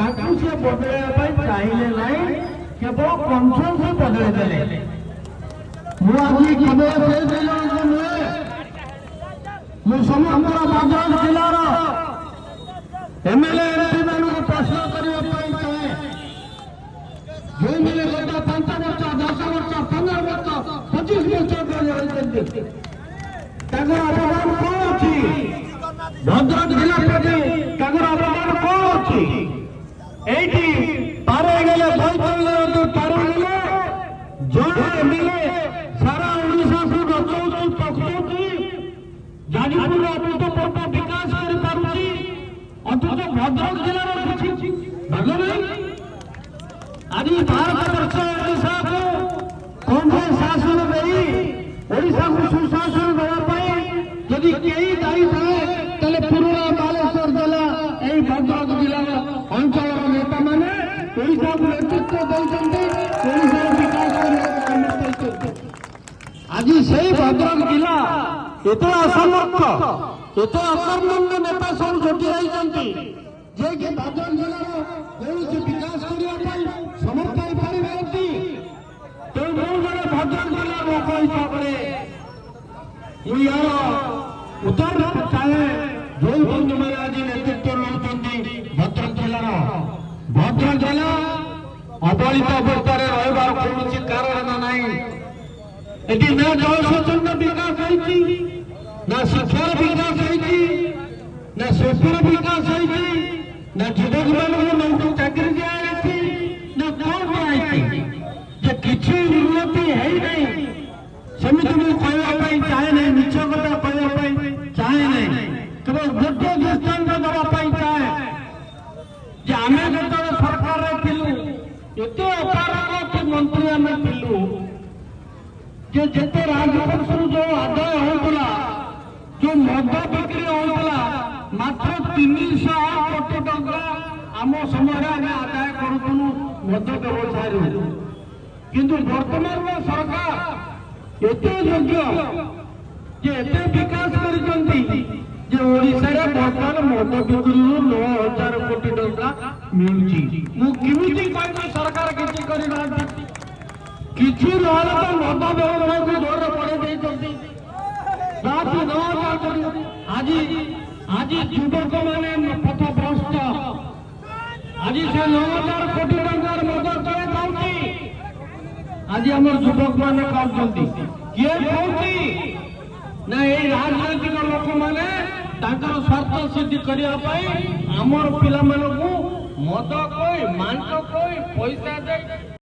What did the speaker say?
से बदलवा चाहिए ना केवल कौनसन से बदल मुझे केवल से नुहे समस्त भद्रक जिलार एमएलए एमपी मान प्रश्न करने चाहे जो मिले गत 5 वर्ष 10 वर्ष 15 वर्ष 25 वर्ष अपमान कौन अच्छी भद्रक जिला प्रति अपमान कौन अच्छी एटी पारे गले पारे गले जो एमएलए सारा ओडिशा को रचौची पकड़ौची जाजपुर अभूतपूर्व विकास कर पारुची अथच भद्रक जिलार किछि भाग नहीं आज भारत वर्ष ओडिशा को कौन से शासन देई ओडिशा को सुशासन देवाई यदि कई दायी थाए तले पुरुला बालेश्वर जिला एई भद्रक जिलार अंचल नेता माने ओडिशा को नेतृत्व देइछन्ते ओडिशा विकास करने आज से भद्रक जिला एत असमर्थ एत अकर्मण्य नेता सब जोटी रही जे कि भद्रक जिलार कौन विकास करने समर्थ हो पारि तेणु जड़े भद्रक जिला लोक हिसाब से यार उत्तर चाहे जो बंधु मैंने आज नेतृत्व नौकरी भद्रक जिला अवहेलित अवस्था रही कौन कारण ना एटी ना जलसेचन विकास ना शिक्षार विकास ना स्वास्थ्य विकास ना युवक मान चाकरी दिखाई ना कौन दिखाई किसी उन्नति है नहीं सेमती मुझे कहवाई चाहे नहीं मिछ कथा कहवाई चाहे नहीं केवल गोटे दृष्टांत देवाई चाहे आम जो सरकार एत अपारक मंत्री आम थिलु जेते राजकोष जो आदाय होता जो मद बिक्री होता मात्र 300 कोटी टंका आम समय आम आदाय करूँ मद व्यवसाय किंतु वर्तमान सरकार एत योग्य एत विकास कर बर्तमान मद बिक्री 9,000 कोटी टंका मिलूची सरकार किसी करना किसी ना तो मद व्यवसाय को जोर पड़े आज आज युवक मैंने पथभ्रष्ट आज से 9,000 कोटी टंकार मद किए खाऊँ आज आम युवक मैंने खाऊँ किए खाऊँ ना ये राजनैतिक लोक मैंने स्वार्थ सिद्धि करने आमर पिला मद कोई मांस कोई पैसा दे